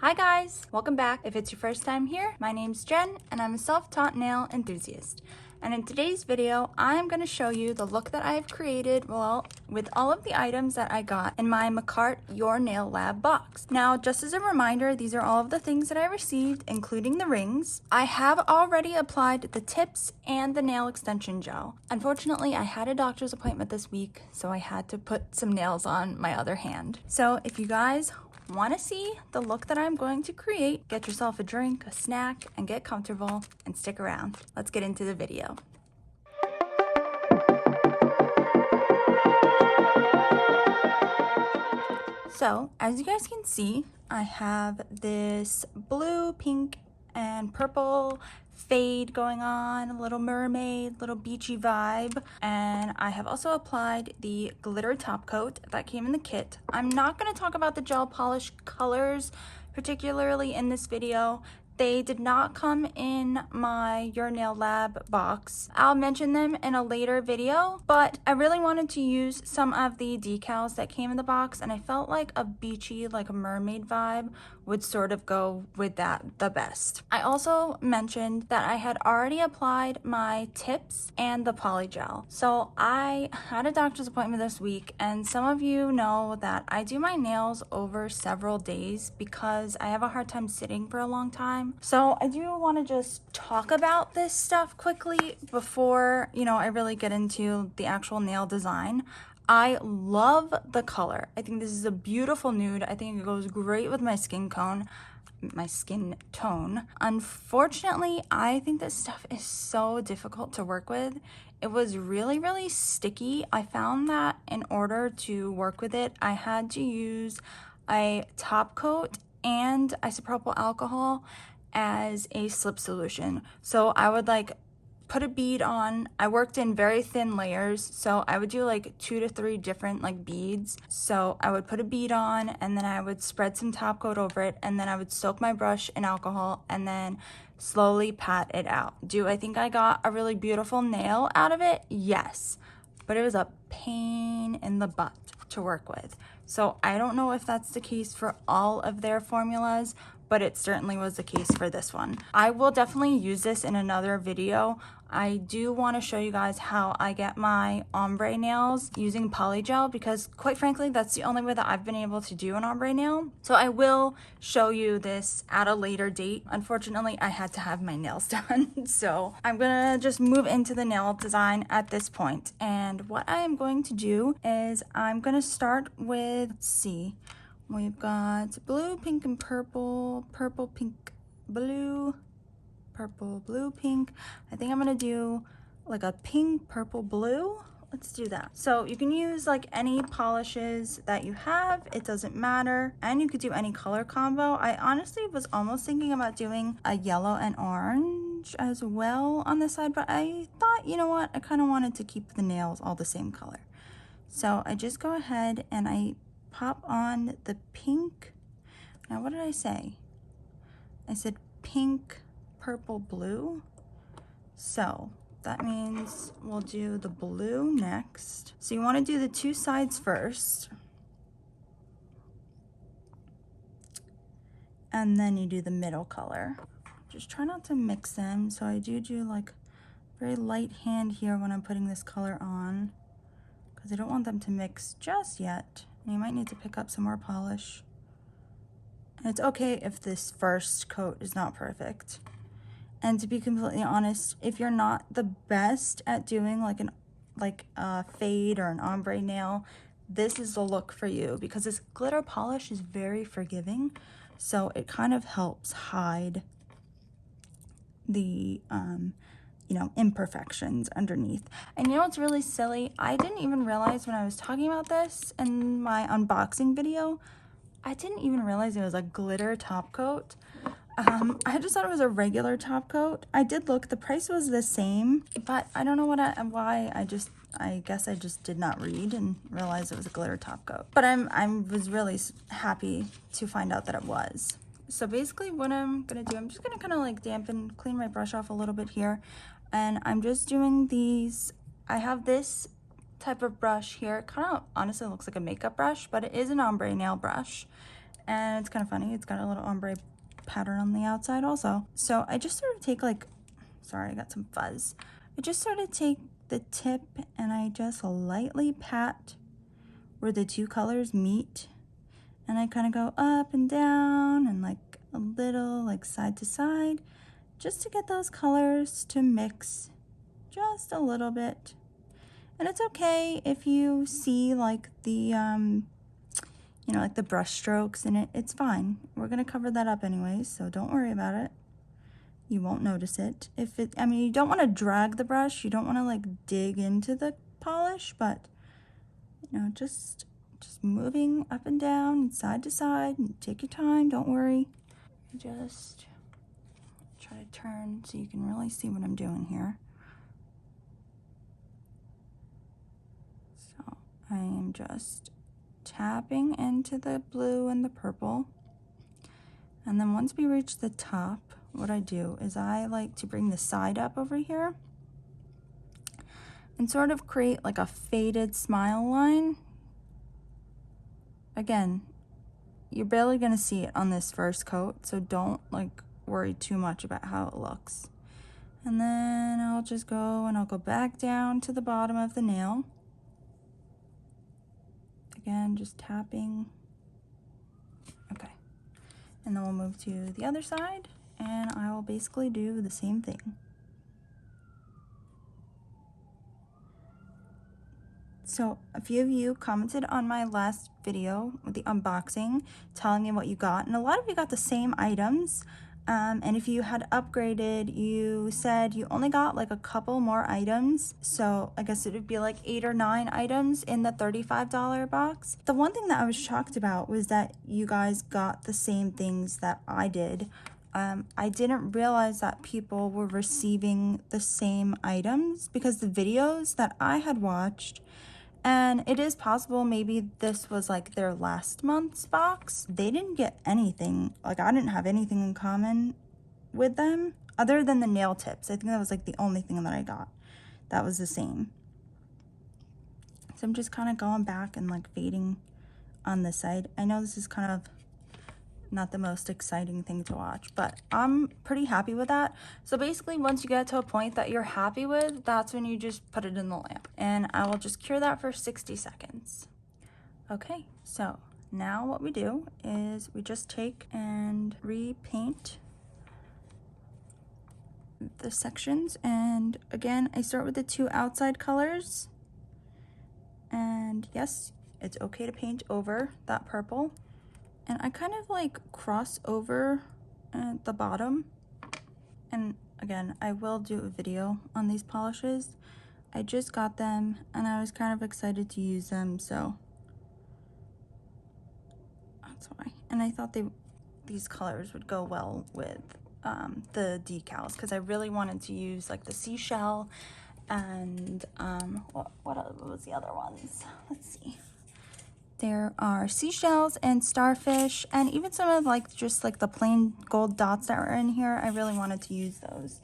Hi guys, welcome back. If it's your first time here, my name's Jen and I'm a self-taught nail enthusiast. And in today's video, I'm going to show you the look that I've created, well, with all of the items that I got in my Makartt Your Nail Lab box. Now, just as a reminder, these are all of the things that I received, including the rings. I have already applied the tips and the nail extension gel. Unfortunately, I had a doctor's appointment this week, so I had to put some nails on my other hand. So if you guys want to see the look that I'm going to create, get yourself a drink, a snack, and get comfortable and stick around. Let's get into the video. So as you guys can see, I have this blue, pink, and purple fade going on, a little mermaid, little beachy vibe. And I have also applied the glitter top coat that came in the kit. I'm not going to talk about the gel polish colors particularly in this video. They did not come in my Your Nail Lab box. I'll mention them in a later video, but I really wanted to use some of the decals that came in the box, and I felt like a beachy, like a mermaid vibe would sort of go with that the best. I also mentioned that I had already applied my tips and the poly gel. So I had a doctor's appointment this week, and some of you know that I do my nails over several days because I have a hard time sitting for a long time. So I do want to just talk about this stuff quickly before, I really get into the actual nail design. I love the color. I think this is a beautiful nude. I think it goes great with my skin tone. Unfortunately, I think this stuff is so difficult to work with. It was really, really sticky. I found that in order to work with it, I had to use a top coat and isopropyl alcohol as a slip solution. So I would put a bead on. I worked in very thin layers, so I would do 2 to 3 different beads. So I would put a bead on, and then I would spread some top coat over it, and then I would soak my brush in alcohol and then slowly pat it out. Do I think I got a really beautiful nail out of it? Yes, but it was a pain in the butt to work with. So I don't know if that's the case for all of their formulas, but it certainly was the case for this one. I will definitely use this in another video. I do want to show you guys how I get my ombre nails using polygel, because quite frankly, that's the only way that I've been able to do an ombre nail. So I will show you this at a later date. Unfortunately, I had to have my nails done. So I'm gonna just move into the nail design at this point. And what I am going to do is I'm gonna start with, let's see, we've got blue, pink, and purple, purple, pink, blue, purple, blue, pink. I think I'm gonna do a pink, purple, blue. Let's do that. So you can use any polishes that you have, it doesn't matter. And you could do any color combo. I honestly was almost thinking about doing a yellow and orange as well on this side, but I thought, you know what, I kind of wanted to keep the nails all the same color. So I just go ahead and I pop on the pink. Now, what did I say? I said pink, purple, blue. So that means we'll do the blue next. So you want to do the 2 sides first. And then you do the middle color. Just try not to mix them. So I do very light hand here when I'm putting this color on, because I don't want them to mix just yet. You might need to pick up some more polish. And it's okay if this first coat is not perfect. And to be completely honest, if you're not the best at doing a fade or an ombre nail, this is the look for you, because this glitter polish is very forgiving. So it kind of helps hide the imperfections underneath. And what's really silly? I didn't even realize when I was talking about this in my unboxing video, I didn't even realize it was a glitter top coat. I just thought it was a regular top coat. I did look, the price was the same, but I don't know why. I guess I just did not read and realize it was a glitter top coat. But I was really happy to find out that it was. So basically what I'm gonna do, I'm just gonna kind of clean my brush off a little bit here. And I'm just doing these. I have this type of brush here. It kind of honestly looks like a makeup brush, but it is an ombre nail brush. And it's kind of funny, it's got a little ombre pattern on the outside also. So I just sort of take like, sorry, I got some fuzz. I just sort of take the tip and I just lightly pat where the two colors meet. And I kind of go up and down and like a little like side to side, just to get those colors to mix just a little bit. And it's okay if you see like the, you know, like the brush strokes in it, it's fine. We're gonna cover that up anyways, so don't worry about it. You won't notice it. If it, I mean, you don't wanna drag the brush, you don't wanna like dig into the polish, but you know, just moving up and down and side to side, and take your time, don't worry. Just try to turn so you can really see what I'm doing here. So I am just tapping into the blue and the purple. And then once we reach the top, what I do is I like to bring the side up over here and sort of create like a faded smile line. Again, you're barely gonna see it on this first coat, so don't like worry too much about how it looks. And then I'll just go and I'll go back down to the bottom of the nail. Again, just tapping. Okay. And then we'll move to the other side and I will basically do the same thing. So a few of you commented on my last video with the unboxing, telling me what you got, and a lot of you got the same items. And if you had upgraded, you said you only got like a couple more items. So I guess it would be like 8 or 9 items in the $35 box. The one thing that I was shocked about was that you guys got the same things that I did. I didn't realize that people were receiving the same items because the videos that I had watched, and it is possible maybe this was like their last month's box, they didn't get anything. Like I didn't have anything in common with them other than the nail tips. I think that was like the only thing that I got that was the same. So I'm just kind of going back and like fading on this side. I know this is kind of not the most exciting thing to watch, but I'm pretty happy with that. So basically once you get to a point that you're happy with, that's when you just put it in the lamp, and I will just cure that for 60 seconds. Okay, so now what we do is we just take and repaint the sections. And again, I start with the 2 outside colors, and yes, it's okay to paint over that purple. And I kind of like cross over at the bottom. And again, I will do a video on these polishes. I just got them and I was kind of excited to use them, so that's why. And I thought these colors would go well with the decals, because I really wanted to use like the seashell and what was the other ones? Let's see. There are seashells and starfish, and even some of like just like the plain gold dots that were in here. I really wanted to use those.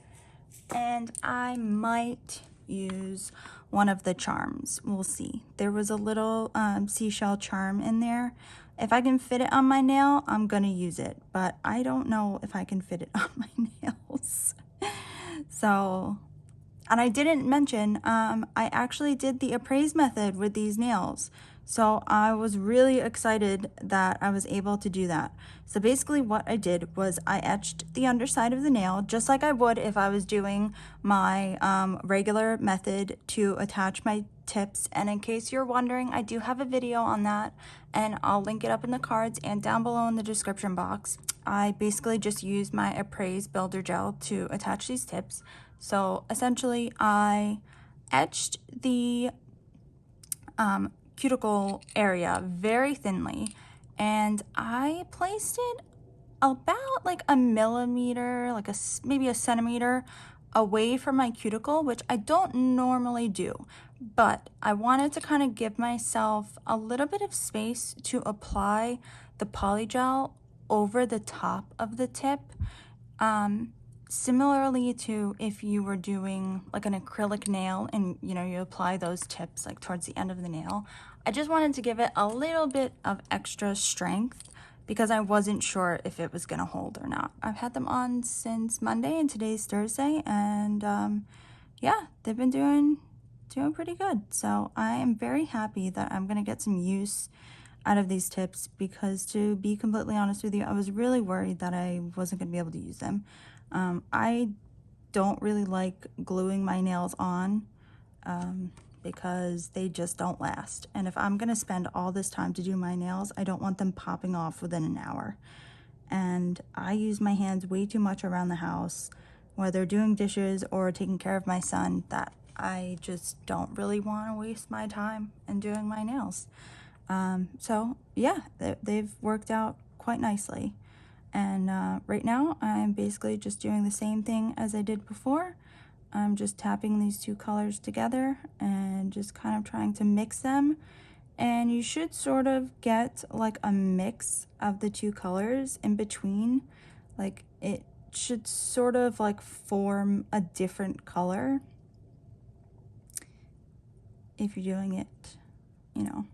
And I might use one of the charms. We'll see. There was a little seashell charm in there. If I can fit it on my nail, I'm gonna use it, but I don't know if I can fit it on my nails. So, and I didn't mention, I actually did the appraise method with these nails. So I was really excited that I was able to do that. So basically what I did was I etched the underside of the nail just like I would if I was doing my regular method to attach my tips. And in case you're wondering, I do have a video on that, and I'll link it up in the cards and down below in the description box. I basically just used my appraise builder gel to attach these tips. So essentially I etched the cuticle area very thinly, and I placed it about like a millimeter, like maybe a centimeter away from my cuticle, which I don't normally do, but I wanted to kind of give myself a little bit of space to apply the polygel over the top of the tip. Similarly to if you were doing like an acrylic nail and you know you apply those tips like towards the end of the nail, I just wanted to give it a little bit of extra strength because I wasn't sure if it was gonna hold or not. I've had them on since Monday and today's Thursday, and yeah, they've been doing pretty good. So I am very happy that I'm gonna get some use out of these tips, because to be completely honest with you, I was really worried that I wasn't gonna be able to use them. I don't really like gluing my nails on because they just don't last. And if I'm gonna spend all this time to do my nails, I don't want them popping off within an hour. And I use my hands way too much around the house, whether doing dishes or taking care of my son, that I just don't really want to waste my time in doing my nails. So yeah, they've worked out quite nicely. And right now I'm basically just doing the same thing as I did before. I'm just tapping these two colors together and just kind of trying to mix them. And you should sort of get like a mix of the two colors in between. Like it should sort of like form a different color if you're doing it, you know,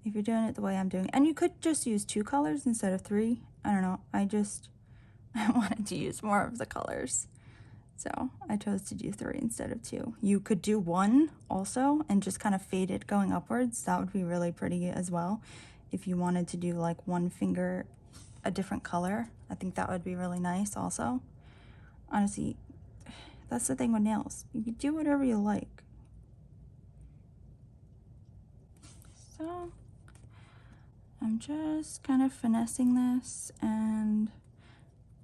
if you're doing it the way I'm doing it. And you could just use two colors instead of three. I don't know. I wanted to use more of the colors. So I chose to do three instead of two. You could do one also and just kind of fade it going upwards. That would be really pretty as well. If you wanted to do like one finger a different color, I think that would be really nice also. Honestly, that's the thing with nails. You can do whatever you like. So I'm just kind of finessing this and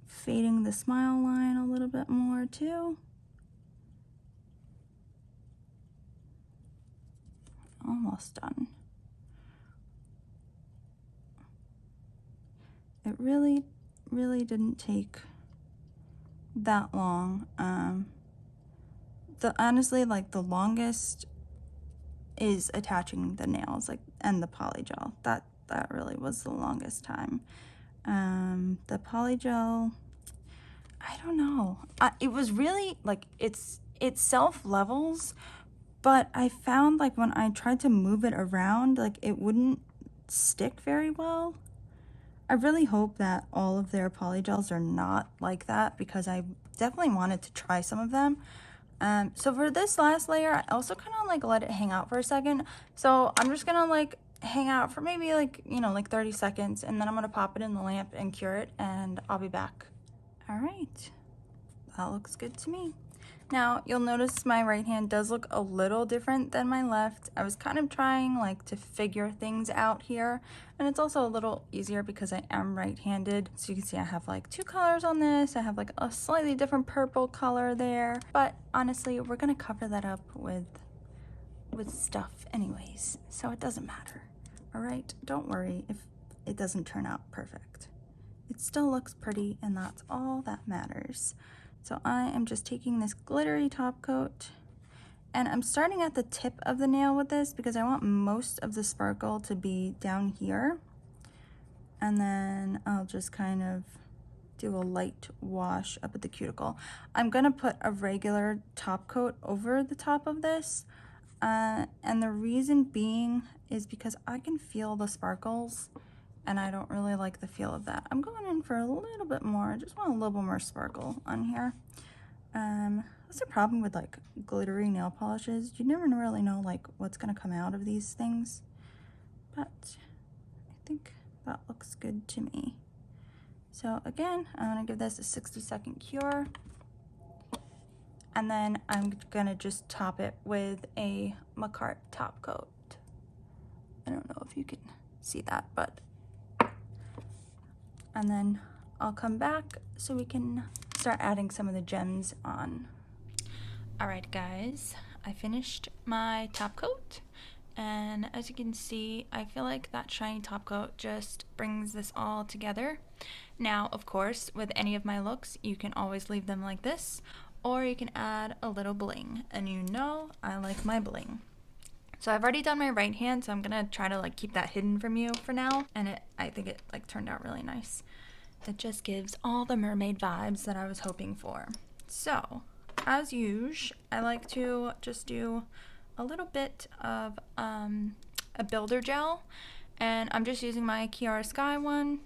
fading the smile line a little bit more too. Almost done. It really didn't take that long. Honestly, like the longest is attaching the nails, like, and the polygel. That really was the longest time. The polygel, I don't know. It was really like it self levels, but I found like when I tried to move it around, like it wouldn't stick very well. I really hope that all of their polygels are not like that, because I definitely wanted to try some of them. So for this last layer, I also kind of like let it hang out for a second. So I'm just gonna like hang out for maybe like, you know, like 30 seconds, and then I'm gonna pop it in the lamp and cure it, and I'll be back. All right, that looks good to me. Now, you'll notice my right hand does look a little different than my left. I was kind of trying like to figure things out here, and it's also a little easier because I am right-handed. So you can see I have like two colors on this. I have like a slightly different purple color there, but honestly, we're gonna cover that up with stuff anyways, so it doesn't matter. All right, don't worry if it doesn't turn out perfect. It still looks pretty, and that's all that matters. So I am just taking this glittery top coat, and I'm starting at the tip of the nail with this because I want most of the sparkle to be down here. And then I'll just kind of do a light wash up at the cuticle. I'm gonna put a regular top coat over the top of this. And the reason being is because I can feel the sparkles, and I don't really like the feel of that. I'm going in for a little bit more. I just want a little bit more sparkle on here. That's the problem with like glittery nail polishes. You never really know like what's gonna come out of these things. But I think that looks good to me. So again, I'm gonna give this a 60-second cure. And then I'm gonna just top it with a Makartt top coat. I don't know if you can see that, but. And then I'll come back so we can start adding some of the gems on. All right, guys, I finished my top coat. And as you can see, I feel like that shiny top coat just brings this all together. Now, of course, with any of my looks, you can always leave them like this, or you can add a little bling, and you know I like my bling. So I've already done my right hand, so I'm gonna try to like keep that hidden from you for now, and I think it like turned out really nice. It just gives all the mermaid vibes that I was hoping for. So, as usual, I like to just do a little bit of a builder gel, And I'm just using my Kiara Sky one.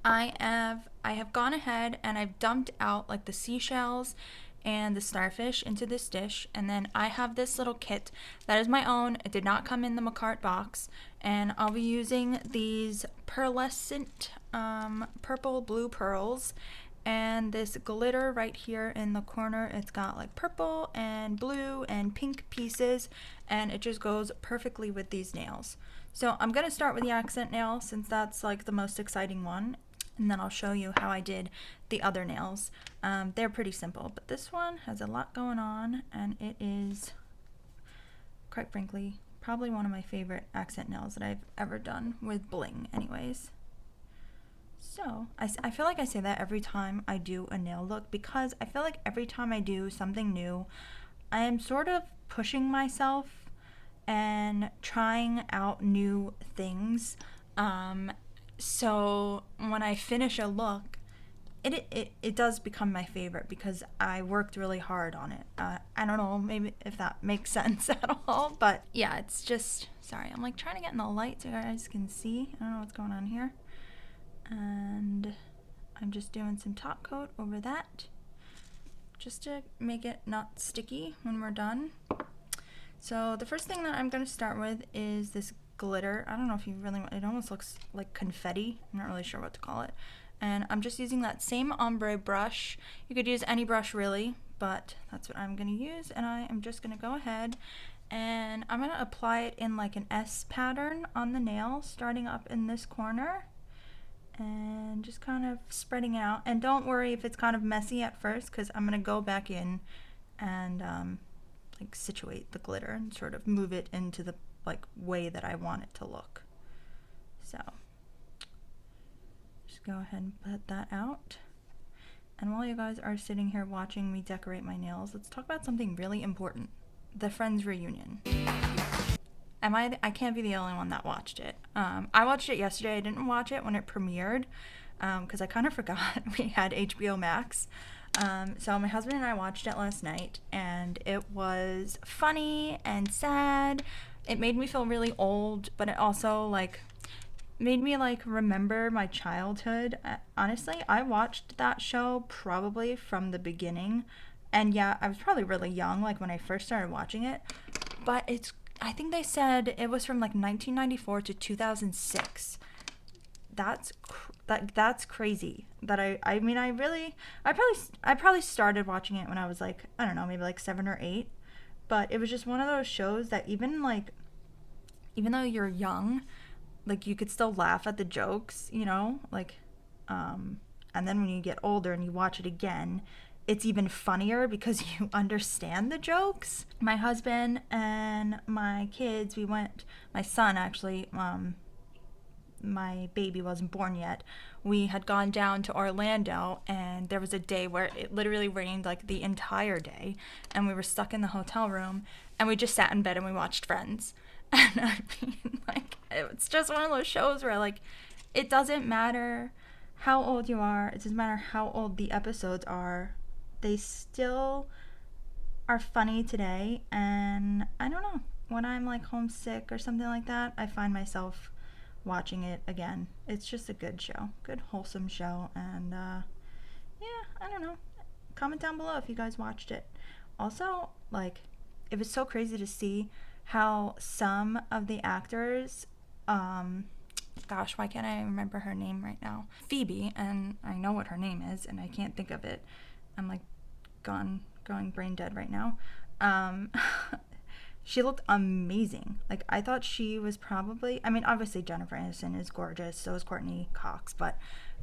I have gone ahead and I've dumped out like the seashells and the starfish into this dish, and then I have this little kit that is my own. It did not come in the Makartt box, and I'll be using these pearlescent purple blue pearls and this glitter right here in the corner. It's got like purple and blue and pink pieces, and it just goes perfectly with these nails. So I'm gonna start with the accent nail since that's like the most exciting one, and then I'll show you how I did the other nails. They're pretty simple, but this one has a lot going on, and it is, quite frankly, probably one of my favorite accent nails that I've ever done with bling anyways. So I feel like I say that every time I do a nail look, because I feel like every time I do something new, I am sort of pushing myself and trying out new things. So when I finish a look, it does become my favorite because I worked really hard on it. I don't know, maybe if that makes sense at all, but yeah, it's just, sorry, I'm like trying to get in the light so you guys can see. I don't know what's going on here. And I'm just doing some top coat over that just to make it not sticky when we're done. So the first thing that I'm going to start with is this glitter. I don't know if you really want, it almost looks like confetti. I'm not really sure what to call it. And I'm just using that same ombre brush. You could use any brush really, but that's what I'm going to use. And I am just going to go ahead and I'm going to apply it in like an S pattern on the nail, starting up in this corner and just kind of spreading out. And don't worry if it's kind of messy at first, because I'm going to go back in and like situate the glitter and sort of move it into the like way that I want it to look. So just go ahead and put that out. And while you guys are sitting here watching me decorate my nails, let's talk about something really important: the Friends reunion. I can't be the only one that watched it. I watched it yesterday. I didn't watch it when it premiered because I kind of forgot we had HBO Max. So my husband and I watched it last night, and it was funny and sad. It made me feel really old, but it also like made me like remember my childhood. Honestly, I watched that show probably from the beginning, and yeah, I was probably really young like when I first started watching it, but I think they said it was from like 1994 to 2006. That's crazy. That I mean I probably started watching it when I was like, I don't know, maybe like 7 or 8, but it was just one of those shows that even though you're young, like you could still laugh at the jokes, you know, like and then when you get older and you watch it again, it's even funnier because you understand the jokes. My husband and my kids, my son actually, my baby wasn't born yet. We had gone down to Orlando, and there was a day where it literally rained like the entire day, and we were stuck in the hotel room, and we just sat in bed and we watched Friends. And I mean, like, it's just one of those shows where like it doesn't matter how old you are, it doesn't matter how old the episodes are, they still are funny today. And I don't know, when I'm like homesick or something like that, I find myself watching it again. It's just a good show, good wholesome show. And yeah, I don't know, comment down below if you guys watched it. Also, like, it was so crazy to see how some of the actors, gosh, why can't I remember her name right now? Phoebe, and I know what her name is, and I can't think of it. I'm like going brain dead right now. She looked amazing. Like, I thought she was probably, I mean, obviously Jennifer Aniston is gorgeous, so is Courtney Cox, but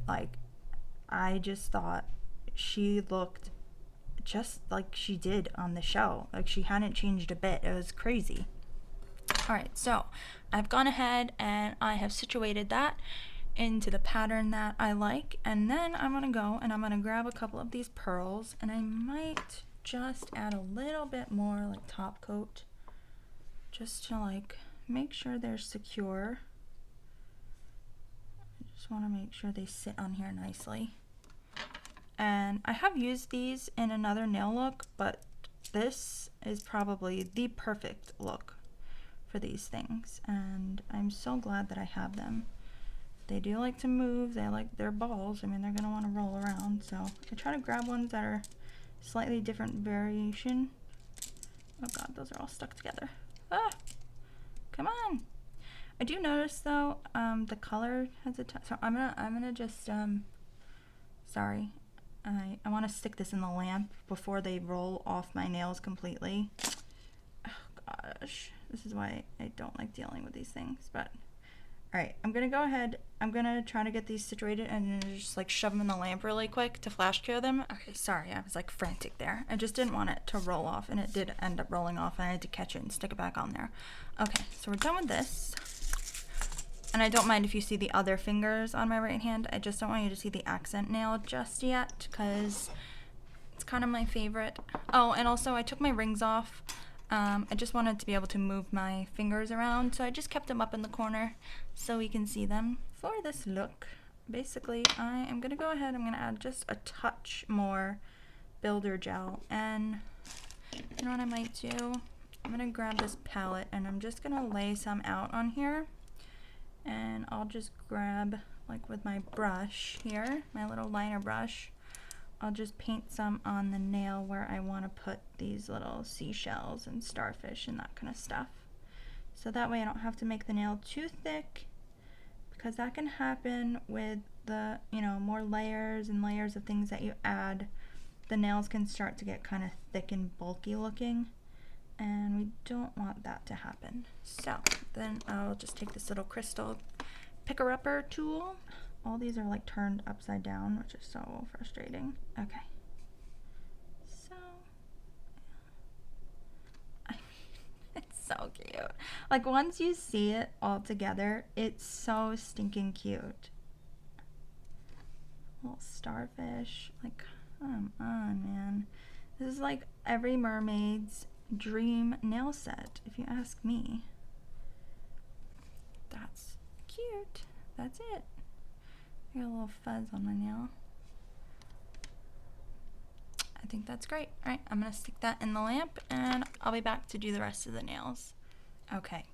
like, I just thought she looked just like she did on the show. Like, she hadn't changed a bit. It was crazy. Alright, so I've gone ahead and I have situated that into the pattern that I like, and then I'm going to go and I'm going to grab a couple of these pearls, and I might just add a little bit more like top coat just to like make sure they're secure. I just want to make sure they sit on here nicely. And I have used these in another nail look, but this is probably the perfect look for these things, and I'm so glad that I have them. They do like to move, they like their balls. I mean, they're gonna want to roll around, so I try to grab ones that are slightly different variation. Oh god, those are all stuck together. Ah, come on. I do notice though, the color has a so I'm gonna just sorry, I want to stick this in the lamp before they roll off my nails completely. Oh gosh, this is why I don't like dealing with these things. But all right, I'm gonna go ahead. I'm gonna try to get these situated and then just like shove them in the lamp really quick to flash cure them. Okay, sorry, I was like frantic there. I just didn't want it to roll off, and it did end up rolling off, and I had to catch it and stick it back on there. Okay, so we're done with this. And I don't mind if you see the other fingers on my right hand. I just don't want you to see the accent nail just yet, because it's kind of my favorite. Oh, and also I took my rings off. I just wanted to be able to move my fingers around, so I just kept them up in the corner so we can see them. For this look, basically, I am going to go ahead, I'm going to add just a touch more builder gel, and you know what I might do? I'm going to grab this palette, and I'm just going to lay some out on here, and I'll just grab, like with my brush here, my little liner brush, I'll just paint some on the nail where I want to put these little seashells and starfish and that kind of stuff. So that way I don't have to make the nail too thick, because that can happen with the, you know, more layers and layers of things that you add. The nails can start to get kind of thick and bulky looking, and we don't want that to happen. So then I'll just take this little crystal picker-upper tool. All these are like turned upside down, which is so frustrating. Okay. So, it's so cute. Like once you see it all together, it's so stinking cute. Little starfish. Like, come on, man. This is like every mermaid's dream nail set, if you ask me. That's cute. That's it. I got a little fuzz on my nail. I think that's great. All right, I'm gonna stick that in the lamp, and I'll be back to do the rest of the nails. Okay,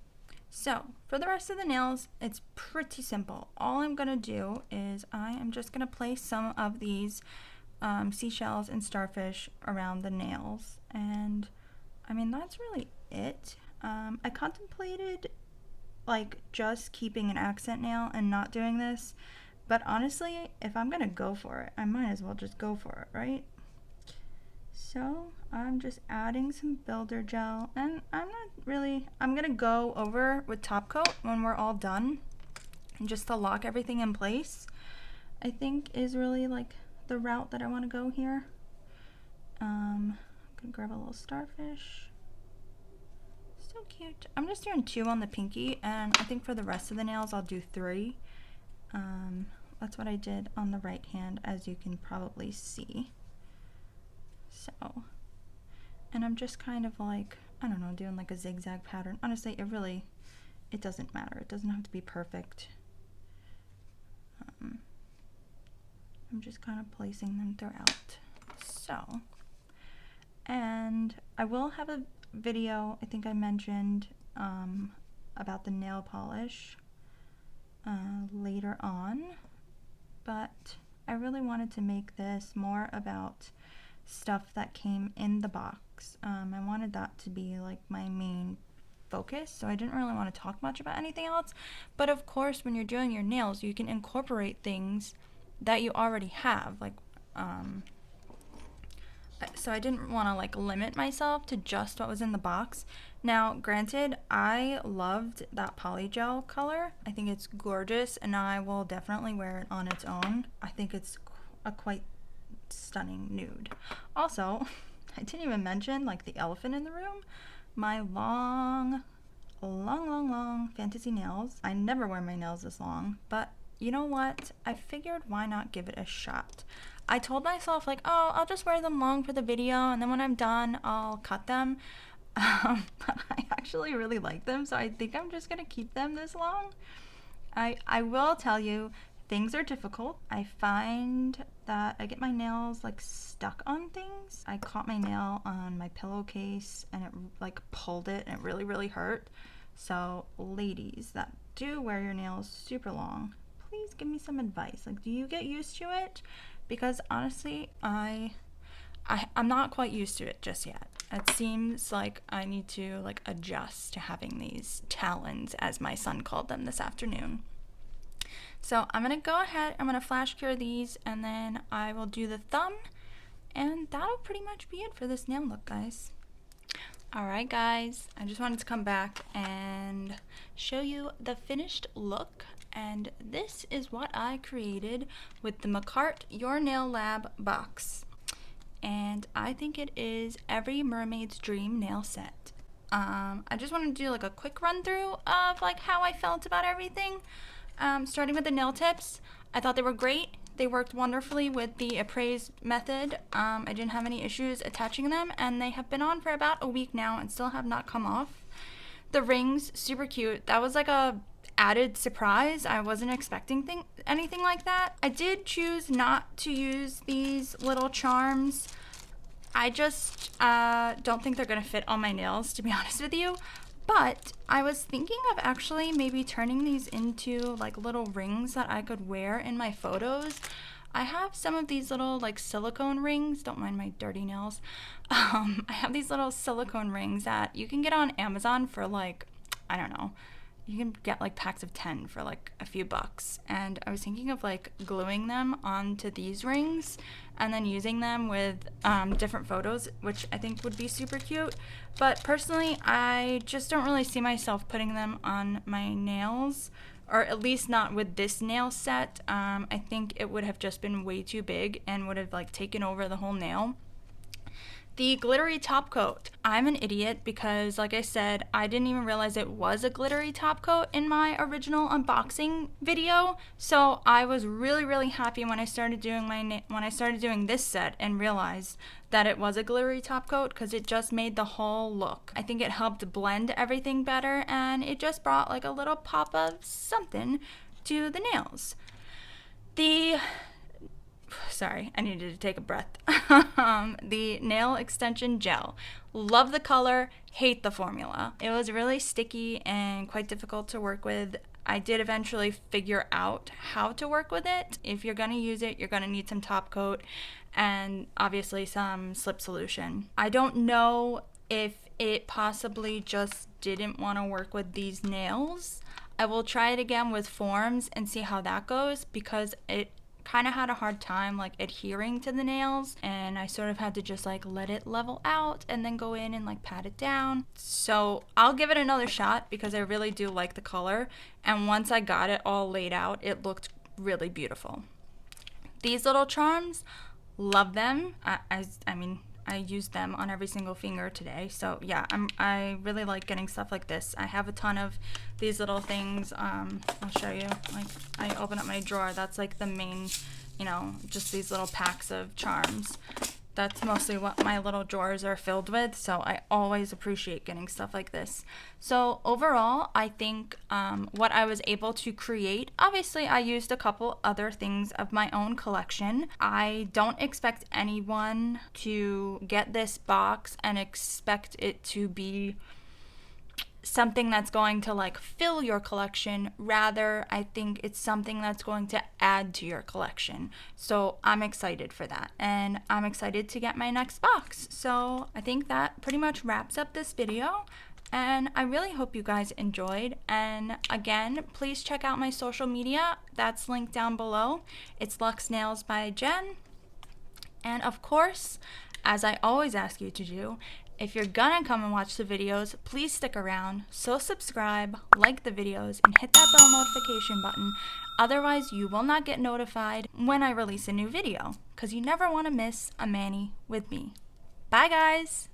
so for the rest of the nails, it's pretty simple. All I'm gonna do is I am just gonna place some of these seashells and starfish around the nails, and I mean, that's really it. I contemplated like just keeping an accent nail and not doing this, but honestly, if I'm gonna go for it, I might as well just go for it, right? So I'm just adding some builder gel, and I'm gonna go over with top coat when we're all done, and just to lock everything in place, I think is really like the route that I want to go here. I'm gonna grab a little starfish. So cute. I'm just doing 2 on the pinky, and I think for the rest of the nails I'll do 3. That's what I did on the right hand, as you can probably see. So, and I'm just kind of like, I don't know, doing like a zigzag pattern. Honestly, it doesn't matter. It doesn't have to be perfect. I'm just kind of placing them throughout. So, and I will have a video, I think I mentioned, about the nail polish later on, but I really wanted to make this more about stuff that came in the box. I wanted that to be like my main focus, so I didn't really want to talk much about anything else. But of course, when you're doing your nails, you can incorporate things that you already have, like so I didn't want to like limit myself to just what was in the box. Now, granted, I loved that polygel color. I think it's gorgeous, and I will definitely wear it on its own. I think it's a quite stunning nude. Also, I didn't even mention like the elephant in the room, my long fantasy nails. I never wear my nails this long, but you know what? I figured why not give it a shot. I told myself like, oh, I'll just wear them long for the video, and then when I'm done, I'll cut them. But I actually really like them, so I think I'm just gonna keep them this long. I will tell you, things are difficult. I find that I get my nails like stuck on things. I caught my nail on my pillowcase, and it like pulled it, and it really hurt. So ladies that do wear your nails super long, please give me some advice. Like, do you get used to it? Because honestly, I'm not quite used to it just yet. It seems like I need to like adjust to having these talons, as my son called them this afternoon. So I'm gonna go ahead, I'm gonna flash cure these, and then I will do the thumb, and that'll pretty much be it for this nail look, guys. Alright guys, I just wanted to come back and show you the finished look, and this is what I created with the Makartt Your Nail Lab box. And I think it is every mermaid's dream nail set. I just wanted to do like a quick run through of like how I felt about everything. Starting with the nail tips, I thought they were great. They worked wonderfully with the appraised method. I didn't have any issues attaching them, and they have been on for about a week now and still have not come off. The rings, super cute. That was like a added surprise. I wasn't expecting anything like that. I did choose not to use these little charms. I just don't think they're gonna fit on my nails, to be honest with you. But I was thinking of actually maybe turning these into like little rings that I could wear in my photos. I have some of these little like silicone rings. Don't mind my dirty nails. I have these little silicone rings that you can get on Amazon for like, I don't know, you can get like packs of 10 for like a few bucks. And I was thinking of like gluing them onto these rings and then using them with different photos, which I think would be super cute. But personally, I just don't really see myself putting them on my nails, or at least not with this nail set. I think it would have just been way too big and would have like taken over the whole nail. The glittery top coat. I'm an idiot because, like I said, I didn't even realize it was a glittery top coat in my original unboxing video. So I was really happy when I started doing this set and realized that it was a glittery top coat, because it just made the whole look. I think it helped blend everything better, and it just brought like a little pop of something to the nails. Sorry, I needed to take a breath. The nail extension gel. Love the color, hate the formula. It was really sticky and quite difficult to work with. I did eventually figure out how to work with it. If you're gonna use it, you're gonna need some top coat and obviously some slip solution. I don't know if it possibly just didn't want to work with these nails. I will try it again with forms and see how that goes, because it kind of had a hard time like adhering to the nails, and I sort of had to just like let it level out and then go in and like pat it down. So I'll give it another shot because I really do like the color, and once I got it all laid out, it looked really beautiful. These little charms, love them. I mean, I used them on every single finger today. So yeah, I really like getting stuff like this. I have a ton of these little things. I'll show you. Like, I open up my drawer. That's like the main, you know, just these little packs of charms. That's mostly what my little drawers are filled with, so I always appreciate getting stuff like this. So overall, I think what I was able to create, obviously I used a couple other things of my own collection. I don't expect anyone to get this box and expect it to be something that's going to like fill your collection. Rather, I think it's something that's going to add to your collection. So I'm excited for that, and I'm excited to get my next box. So I think that pretty much wraps up this video, and I really hope you guys enjoyed. And again, please check out my social media. That's linked down below. It's Luxe Nails by Jen. And of course, as I always ask you to do, if you're gonna come and watch the videos, please stick around. So subscribe, like the videos, and hit that bell notification button. Otherwise, you will not get notified when I release a new video, because you never want to miss a mani with me. Bye, guys!